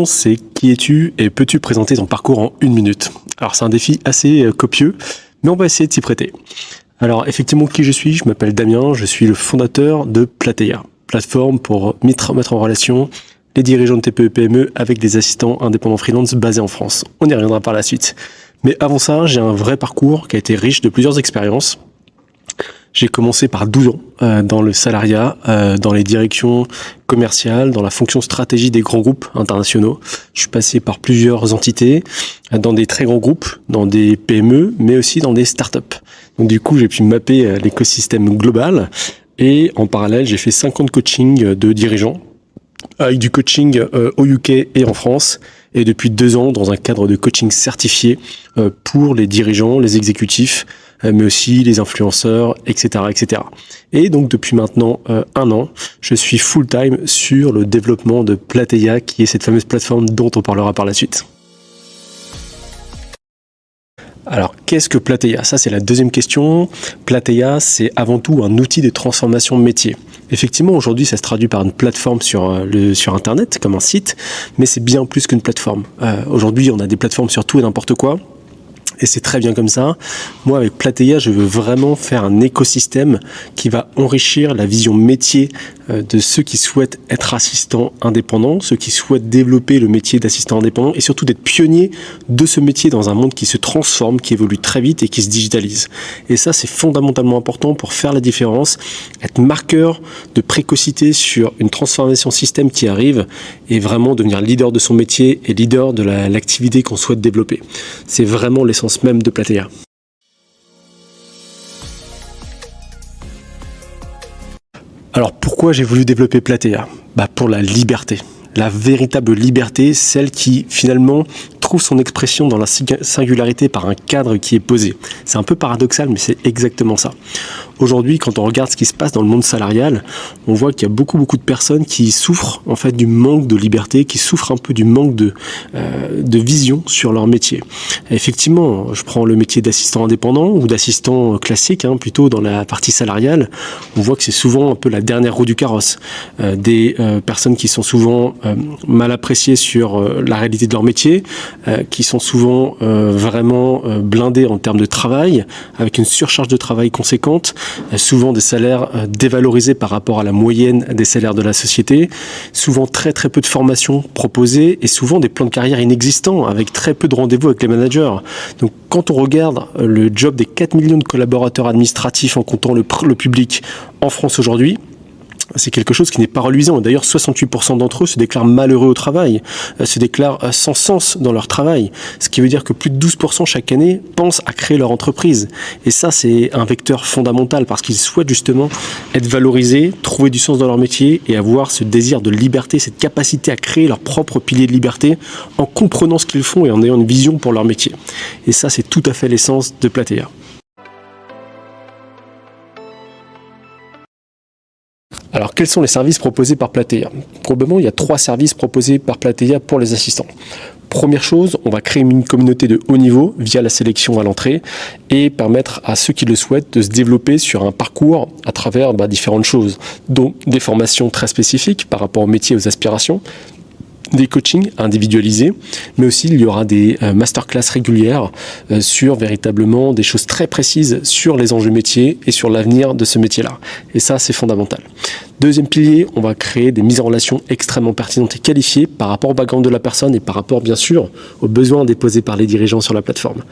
C'est qui es-tu et peux-tu présenter ton parcours en 1 minute? Alors c'est un défi assez copieux, mais on va essayer de s'y prêter. Alors effectivement, qui je suis? Je m'appelle Damien, je suis le fondateur de Plateya, plateforme pour mettre en relation les dirigeants de TPE-PME avec des assistants indépendants freelance basés en France. On y reviendra par la suite. Mais avant ça, j'ai un vrai parcours qui a été riche de plusieurs expériences. J'ai commencé par 12 ans dans le salariat, dans les directions commerciales, dans la fonction stratégie des grands groupes internationaux. Je suis passé par plusieurs entités, dans des très grands groupes, dans des PME, mais aussi dans des startups. Donc du coup, j'ai pu mapper l'écosystème global et en parallèle, j'ai fait 50 coachings de dirigeants avec du coaching au UK et en France. Et depuis 2 ans, dans un cadre de coaching certifié pour les dirigeants, les exécutifs, mais aussi les influenceurs, etc., etc. Et donc, depuis maintenant 1 an, je suis full-time sur le développement de Plateya, qui est cette fameuse plateforme dont on parlera par la suite. Alors, qu'est-ce que Plateya? Ça, c'est la deuxième question. Plateya, c'est avant tout un outil de transformation métier. Effectivement, aujourd'hui, ça se traduit par une plateforme sur Internet, comme un site, mais c'est bien plus qu'une plateforme. Aujourd'hui, on a des plateformes sur tout et n'importe quoi. Et c'est très bien comme ça. Moi, avec Plateya, je veux vraiment faire un écosystème qui va enrichir la vision métier de ceux qui souhaitent être assistants indépendants, ceux qui souhaitent développer le métier d'assistant indépendant et surtout d'être pionniers de ce métier dans un monde qui se transforme, qui évolue très vite et qui se digitalise. Et ça, c'est fondamentalement important pour faire la différence, être marqueur de précocité sur une transformation système qui arrive et vraiment devenir leader de son métier et leader de l'activité qu'on souhaite développer. C'est vraiment l'essence même de Plateya. Alors pourquoi j'ai voulu développer Plateya? Pour la liberté, la véritable liberté, celle qui finalement trouve son expression dans la singularité par un cadre qui est posé. C'est un peu paradoxal, mais c'est exactement ça. Aujourd'hui, quand on regarde ce qui se passe dans le monde salarial, on voit qu'il y a beaucoup de personnes qui souffrent en fait du manque de liberté, qui souffrent un peu du manque de vision sur leur métier. Et effectivement, je prends le métier d'assistant indépendant ou d'assistant classique, plutôt dans la partie salariale, on voit que c'est souvent un peu la dernière roue du carrosse. Des personnes qui sont souvent mal appréciées sur la réalité de leur métier, qui sont souvent vraiment blindées en termes de travail, avec une surcharge de travail conséquente, souvent des salaires dévalorisés par rapport à la moyenne des salaires de la société, souvent très peu de formations proposées et souvent des plans de carrière inexistants avec très peu de rendez-vous avec les managers. Donc quand on regarde le job des 4 millions de collaborateurs administratifs en comptant le public en France aujourd'hui, c'est quelque chose qui n'est pas reluisant. D'ailleurs, 68% d'entre eux se déclarent malheureux au travail, se déclarent sans sens dans leur travail. Ce qui veut dire que plus de 12% chaque année pensent à créer leur entreprise. Et ça, c'est un vecteur fondamental parce qu'ils souhaitent justement être valorisés, trouver du sens dans leur métier et avoir ce désir de liberté, cette capacité à créer leur propre pilier de liberté en comprenant ce qu'ils font et en ayant une vision pour leur métier. Et ça, c'est tout à fait l'essence de Plateya. Alors, quels sont les services proposés par Plateya? Probablement, il y a 3 services proposés par Plateya pour les assistants. Première chose, on va créer une communauté de haut niveau via la sélection à l'entrée et permettre à ceux qui le souhaitent de se développer sur un parcours à travers différentes choses, dont des formations très spécifiques par rapport au métier et aux aspirations, des coachings individualisés, mais aussi il y aura des masterclass régulières sur véritablement des choses très précises sur les enjeux métiers et sur l'avenir de ce métier-là. Et ça, c'est fondamental. Deuxième pilier, on va créer des mises en relation extrêmement pertinentes et qualifiées par rapport au background de la personne et par rapport, bien sûr, aux besoins déposés par les dirigeants sur la plateforme.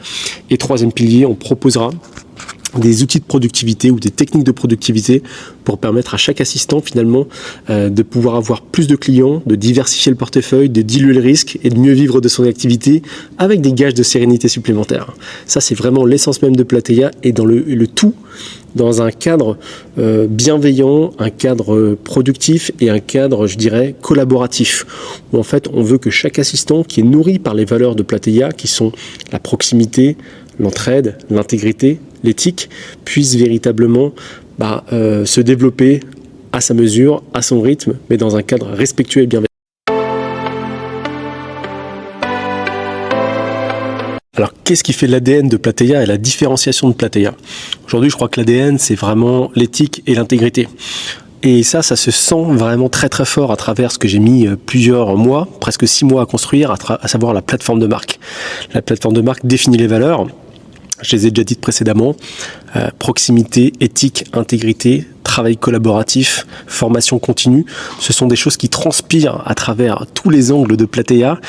Et troisième pilier, on proposera des outils de productivité ou des techniques de productivité pour permettre à chaque assistant finalement de pouvoir avoir plus de clients, de diversifier le portefeuille, de diluer le risque et de mieux vivre de son activité avec des gages de sérénité supplémentaires. Ça, c'est vraiment l'essence même de Plateya et dans le tout dans un cadre bienveillant, un cadre productif et un cadre, je dirais, collaboratif. Où en fait, on veut que chaque assistant qui est nourri par les valeurs de Plateya, qui sont la proximité, l'entraide, l'intégrité, l'éthique, puisse véritablement se développer à sa mesure, à son rythme, mais dans un cadre respectueux et bienveillant. Alors, qu'est-ce qui fait l'ADN de Plateia et la différenciation de Plateia? Aujourd'hui, je crois que l'ADN, c'est vraiment l'éthique et l'intégrité. Et ça se sent vraiment très très fort à travers ce que j'ai mis plusieurs mois, presque 6 mois à construire, à savoir la plateforme de marque. La plateforme de marque définit les valeurs. Je les ai déjà dites précédemment. Proximité, éthique, intégrité, travail collaboratif, formation continue. Ce sont des choses qui transpirent à travers tous les angles de Plateia.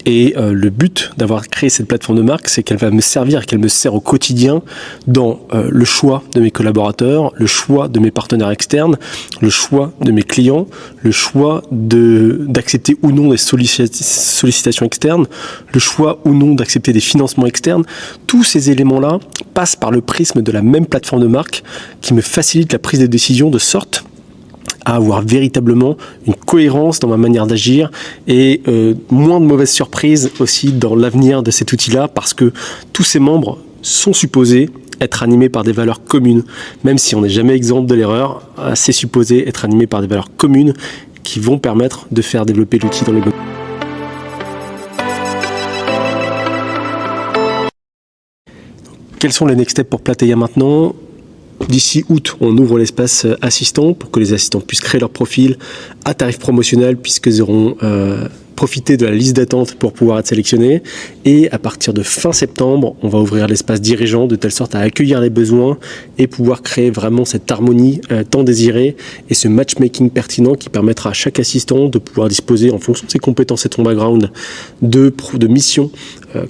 Et le but d'avoir créé cette plateforme de marque, c'est qu'elle va me servir et qu'elle me sert au quotidien dans le choix de mes collaborateurs, le choix de mes partenaires externes, le choix de mes clients, le choix d'accepter ou non des sollicitations externes, le choix ou non d'accepter des financements externes. Tous ces éléments-là passent par le prisme de la même plateforme de marque qui me facilite la prise de décision de sorte à avoir véritablement une cohérence dans ma manière d'agir et moins de mauvaises surprises aussi dans l'avenir de cet outil-là, parce que tous ses membres sont supposés être animés par des valeurs communes. Même si on n'est jamais exempt de l'erreur, c'est supposé être animé par des valeurs communes qui vont permettre de faire développer l'outil dans les bonnes. Quels sont les next steps pour Plateia maintenant? D'ici août, on ouvre l'espace assistant pour que les assistants puissent créer leur profil à tarif promotionnel, puisqu'ils auront profité de la liste d'attente pour pouvoir être sélectionnés. Et à partir de fin septembre, on va ouvrir l'espace dirigeant de telle sorte à accueillir les besoins et pouvoir créer vraiment cette harmonie tant désirée et ce matchmaking pertinent qui permettra à chaque assistant de pouvoir disposer, en fonction de ses compétences et de son background, de missions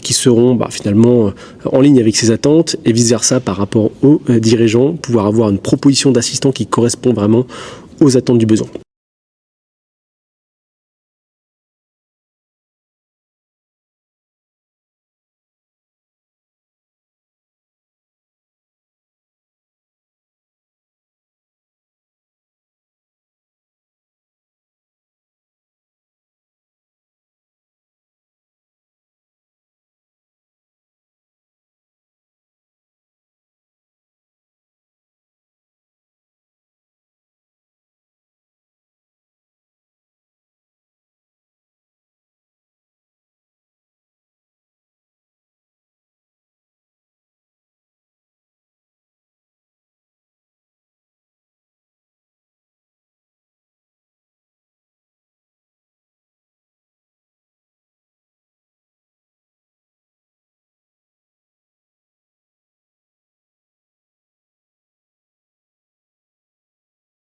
qui seront finalement en ligne avec ses attentes, et vice versa par rapport aux dirigeants, pouvoir avoir une proposition d'assistant qui correspond vraiment aux attentes du besoin.